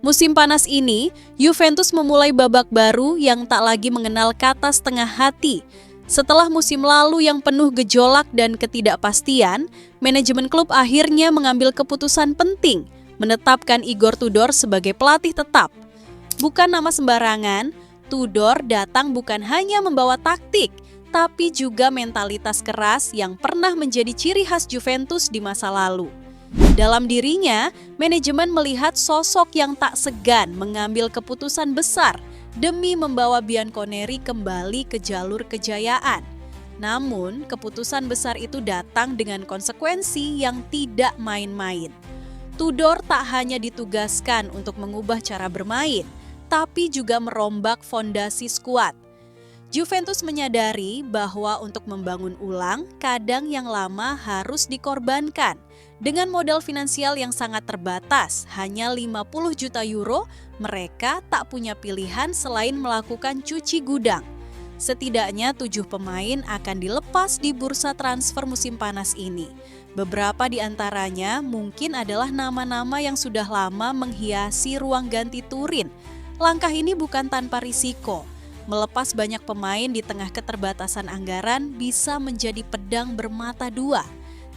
Musim panas ini, Juventus memulai babak baru yang tak lagi mengenal kata setengah hati. Setelah musim lalu yang penuh gejolak dan ketidakpastian, manajemen klub akhirnya mengambil keputusan penting, menetapkan Igor Tudor sebagai pelatih tetap. Bukan nama sembarangan, Tudor datang bukan hanya membawa taktik, tapi juga mentalitas keras yang pernah menjadi ciri khas Juventus di masa lalu. Dalam dirinya, manajemen melihat sosok yang tak segan mengambil keputusan besar demi membawa Bianconeri kembali ke jalur kejayaan. Namun, keputusan besar itu datang dengan konsekuensi yang tidak main-main. Tudor tak hanya ditugaskan untuk mengubah cara bermain, tapi juga merombak fondasi skuad. Juventus menyadari bahwa untuk membangun ulang, kadang yang lama harus dikorbankan. Dengan modal finansial yang sangat terbatas, hanya 50 juta euro, mereka tak punya pilihan selain melakukan cuci gudang. Setidaknya 7 pemain akan dilepas di bursa transfer musim panas ini. Beberapa di antaranya mungkin adalah nama-nama yang sudah lama menghiasi ruang ganti Turin. Langkah ini bukan tanpa risiko. Melepas banyak pemain di tengah keterbatasan anggaran bisa menjadi pedang bermata dua.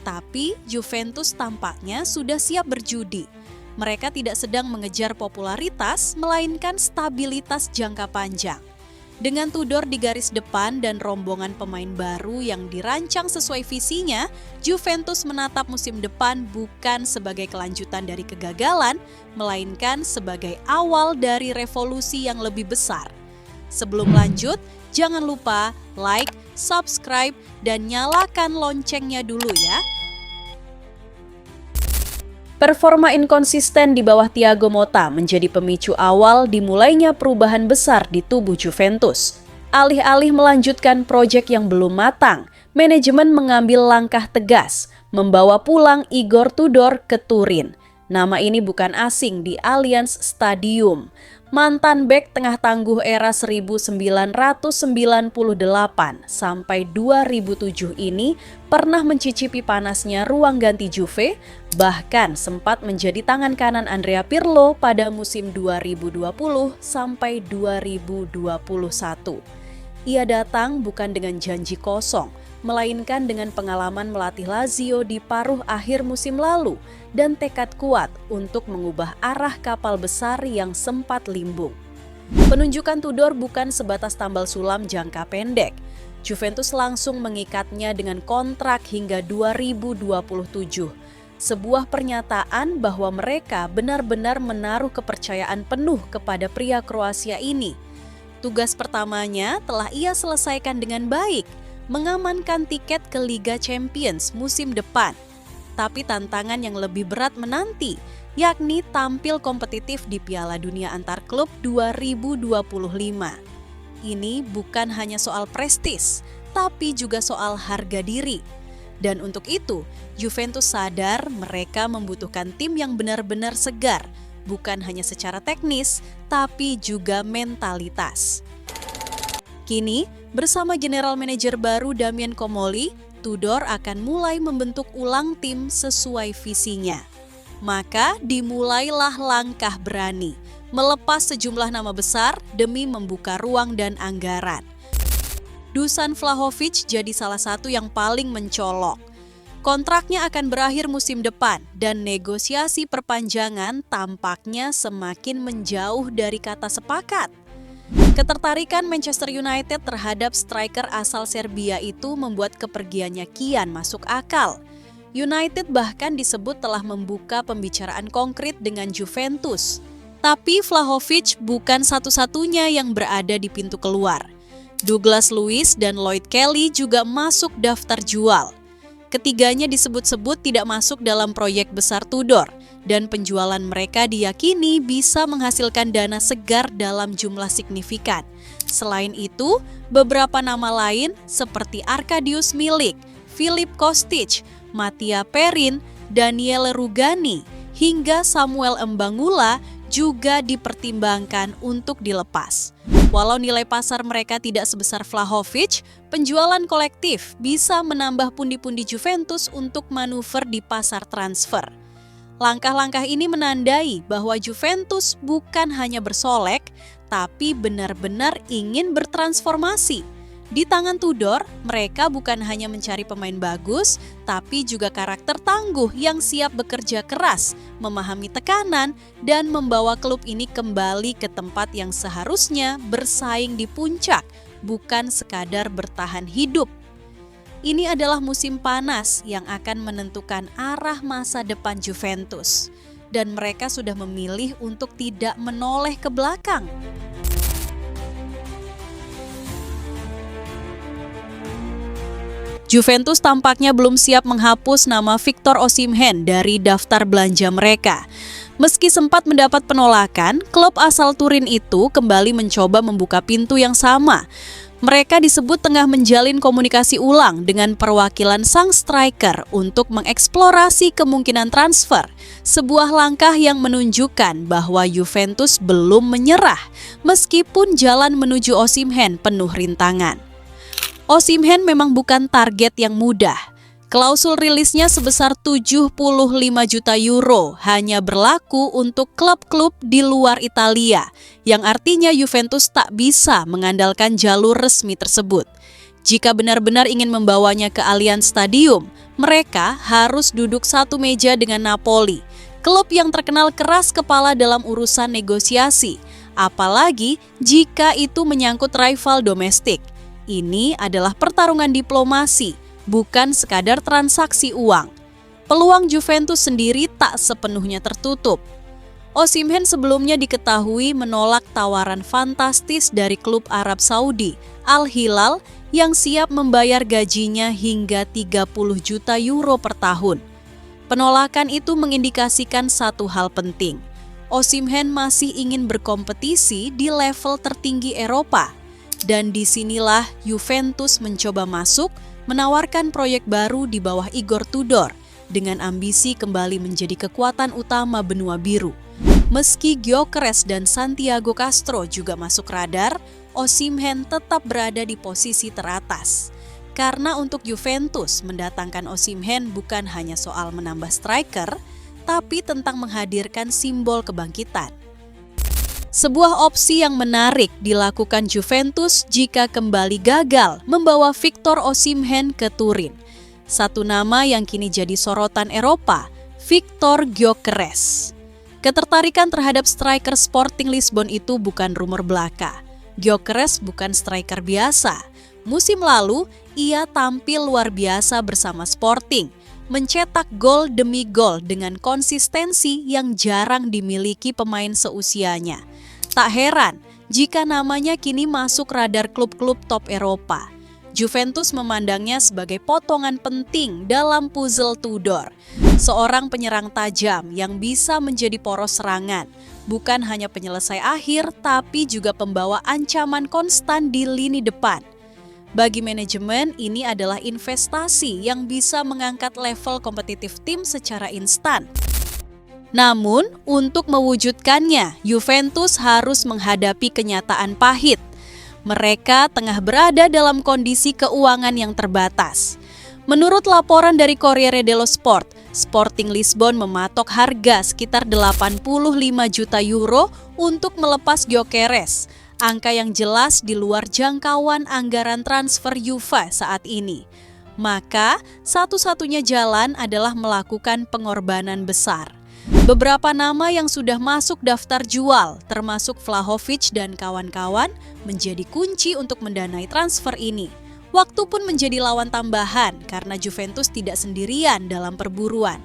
Tapi Juventus tampaknya sudah siap berjudi. Mereka tidak sedang mengejar popularitas, melainkan stabilitas jangka panjang. Dengan Tudor di garis depan dan rombongan pemain baru yang dirancang sesuai visinya, Juventus menatap musim depan bukan sebagai kelanjutan dari kegagalan, melainkan sebagai awal dari revolusi yang lebih besar. Sebelum lanjut, jangan lupa like, subscribe, dan nyalakan loncengnya dulu ya. Performa inkonsisten di bawah Thiago Motta menjadi pemicu awal dimulainya perubahan besar di tubuh Juventus. Alih-alih melanjutkan proyek yang belum matang, manajemen mengambil langkah tegas, membawa pulang Igor Tudor ke Turin. Nama ini bukan asing di Allianz Stadium. Mantan bek tengah tangguh era 1998 sampai 2007 ini pernah mencicipi panasnya ruang ganti Juve, bahkan sempat menjadi tangan kanan Andrea Pirlo pada musim 2020 sampai 2021. Ia datang bukan dengan janji kosong, melainkan dengan pengalaman melatih Lazio di paruh akhir musim lalu dan tekad kuat untuk mengubah arah kapal besar yang sempat limbung. Penunjukan Tudor bukan sebatas tambal sulam jangka pendek. Juventus langsung mengikatnya dengan kontrak hingga 2027. Sebuah pernyataan bahwa mereka benar-benar menaruh kepercayaan penuh kepada pria Kroasia ini. Tugas pertamanya telah ia selesaikan dengan baik, mengamankan tiket ke Liga Champions musim depan. Tapi tantangan yang lebih berat menanti, yakni tampil kompetitif di Piala Dunia Antar Klub 2025. Ini bukan hanya soal prestis, tapi juga soal harga diri. Dan untuk itu, Juventus sadar mereka membutuhkan tim yang benar-benar segar, bukan hanya secara teknis, tapi juga mentalitas. Kini, bersama General Manager baru Damien Comolli, Tudor akan mulai membentuk ulang tim sesuai visinya. Maka dimulailah langkah berani, melepas sejumlah nama besar demi membuka ruang dan anggaran. Dusan Vlahovic jadi salah satu yang paling mencolok. Kontraknya akan berakhir musim depan dan negosiasi perpanjangan tampaknya semakin menjauh dari kata sepakat. Ketertarikan Manchester United terhadap striker asal Serbia itu membuat kepergiannya kian masuk akal. United bahkan disebut telah membuka pembicaraan konkret dengan Juventus. Tapi Vlahovic bukan satu-satunya yang berada di pintu keluar. Douglas Luiz dan Lloyd Kelly juga masuk daftar jual. Ketiganya disebut-sebut tidak masuk dalam proyek besar Tudor, dan penjualan mereka diyakini bisa menghasilkan dana segar dalam jumlah signifikan. Selain itu, beberapa nama lain seperti Arkadiusz Milik, Filip Kostic, Mattia Perin, Daniele Rugani, hingga Samuel Mbangula juga dipertimbangkan untuk dilepas. Walau nilai pasar mereka tidak sebesar Vlahovic, penjualan kolektif bisa menambah pundi-pundi Juventus untuk manuver di pasar transfer. Langkah-langkah ini menandai bahwa Juventus bukan hanya bersolek, tapi benar-benar ingin bertransformasi. Di tangan Tudor, mereka bukan hanya mencari pemain bagus, tapi juga karakter tangguh yang siap bekerja keras, memahami tekanan, dan membawa klub ini kembali ke tempat yang seharusnya bersaing di puncak, bukan sekadar bertahan hidup. Ini adalah musim panas yang akan menentukan arah masa depan Juventus, dan mereka sudah memilih untuk tidak menoleh ke belakang. Juventus tampaknya belum siap menghapus nama Victor Osimhen dari daftar belanja mereka. Meski sempat mendapat penolakan, klub asal Turin itu kembali mencoba membuka pintu yang sama. Mereka disebut tengah menjalin komunikasi ulang dengan perwakilan sang striker untuk mengeksplorasi kemungkinan transfer. Sebuah langkah yang menunjukkan bahwa Juventus belum menyerah, meskipun jalan menuju Osimhen penuh rintangan. Osimhen memang bukan target yang mudah. Klausul rilisnya sebesar 75 juta euro hanya berlaku untuk klub-klub di luar Italia, yang artinya Juventus tak bisa mengandalkan jalur resmi tersebut. Jika benar-benar ingin membawanya ke Allianz Stadium, mereka harus duduk satu meja dengan Napoli, klub yang terkenal keras kepala dalam urusan negosiasi, apalagi jika itu menyangkut rival domestik. Ini adalah pertarungan diplomasi, bukan sekadar transaksi uang. Peluang Juventus sendiri tak sepenuhnya tertutup. Osimhen sebelumnya diketahui menolak tawaran fantastis dari klub Arab Saudi, Al Hilal, yang siap membayar gajinya hingga 30 juta euro per tahun. Penolakan itu mengindikasikan satu hal penting. Osimhen masih ingin berkompetisi di level tertinggi Eropa. Dan disinilah Juventus mencoba masuk, menawarkan proyek baru di bawah Igor Tudor dengan ambisi kembali menjadi kekuatan utama benua biru. Meski Gyökeres dan Santiago Castro juga masuk radar, Osimhen tetap berada di posisi teratas. Karena untuk Juventus mendatangkan Osimhen bukan hanya soal menambah striker, tapi tentang menghadirkan simbol kebangkitan. Sebuah opsi yang menarik dilakukan Juventus jika kembali gagal membawa Victor Osimhen ke Turin. Satu nama yang kini jadi sorotan Eropa, Victor Gyökeres. Ketertarikan terhadap striker Sporting Lisbon itu bukan rumor belaka. Gyökeres bukan striker biasa. Musim lalu, ia tampil luar biasa bersama Sporting, mencetak gol demi gol dengan konsistensi yang jarang dimiliki pemain seusianya. Tak heran jika namanya kini masuk radar klub-klub top Eropa. Juventus memandangnya sebagai potongan penting dalam puzzle Tudor. Seorang penyerang tajam yang bisa menjadi poros serangan, bukan hanya penyelesai akhir tapi juga pembawa ancaman konstan di lini depan. Bagi manajemen, ini adalah investasi yang bisa mengangkat level kompetitif tim secara instan. Namun, untuk mewujudkannya, Juventus harus menghadapi kenyataan pahit. Mereka tengah berada dalam kondisi keuangan yang terbatas. Menurut laporan dari Corriere dello Sport, Sporting Lisbon mematok harga sekitar 85 juta euro untuk melepas Gyökeres, angka yang jelas di luar jangkauan anggaran transfer Juve saat ini. Maka, satu-satunya jalan adalah melakukan pengorbanan besar. Beberapa nama yang sudah masuk daftar jual, termasuk Vlahovic dan kawan-kawan, menjadi kunci untuk mendanai transfer ini. Waktu pun menjadi lawan tambahan karena Juventus tidak sendirian dalam perburuan.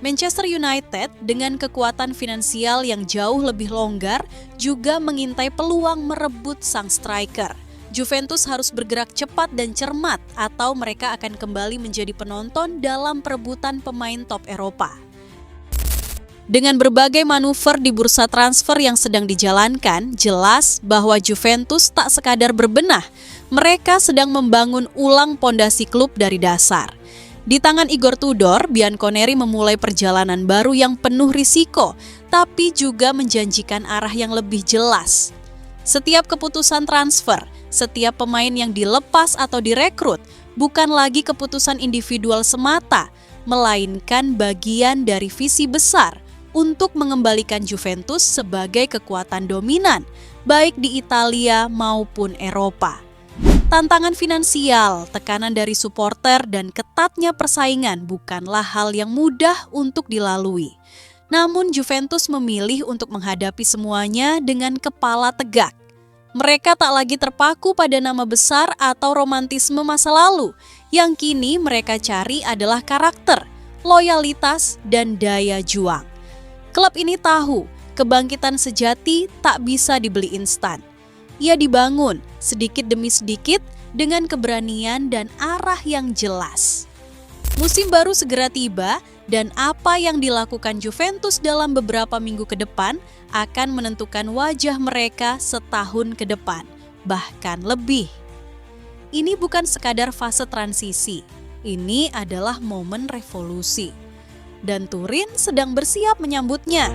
Manchester United dengan kekuatan finansial yang jauh lebih longgar juga mengintai peluang merebut sang striker. Juventus harus bergerak cepat dan cermat atau mereka akan kembali menjadi penonton dalam perebutan pemain top Eropa. Dengan berbagai manuver di bursa transfer yang sedang dijalankan, jelas bahwa Juventus tak sekadar berbenah, mereka sedang membangun ulang pondasi klub dari dasar. Di tangan Igor Tudor, Bianconeri memulai perjalanan baru yang penuh risiko, tapi juga menjanjikan arah yang lebih jelas. Setiap keputusan transfer, setiap pemain yang dilepas atau direkrut, bukan lagi keputusan individual semata, melainkan bagian dari visi besar untuk mengembalikan Juventus sebagai kekuatan dominan, baik di Italia maupun Eropa. Tantangan finansial, tekanan dari supporter, dan ketatnya persaingan bukanlah hal yang mudah untuk dilalui. Namun Juventus memilih untuk menghadapi semuanya dengan kepala tegak. Mereka tak lagi terpaku pada nama besar atau romantisme masa lalu. Yang kini mereka cari adalah karakter, loyalitas, dan daya juang. Klub ini tahu kebangkitan sejati tak bisa dibeli instan. Ia dibangun sedikit demi sedikit dengan keberanian dan arah yang jelas. Musim baru segera tiba dan apa yang dilakukan Juventus dalam beberapa minggu ke depan akan menentukan wajah mereka setahun ke depan, bahkan lebih. Ini bukan sekadar fase transisi, ini adalah momen revolusi. Dan Turin sedang bersiap menyambutnya.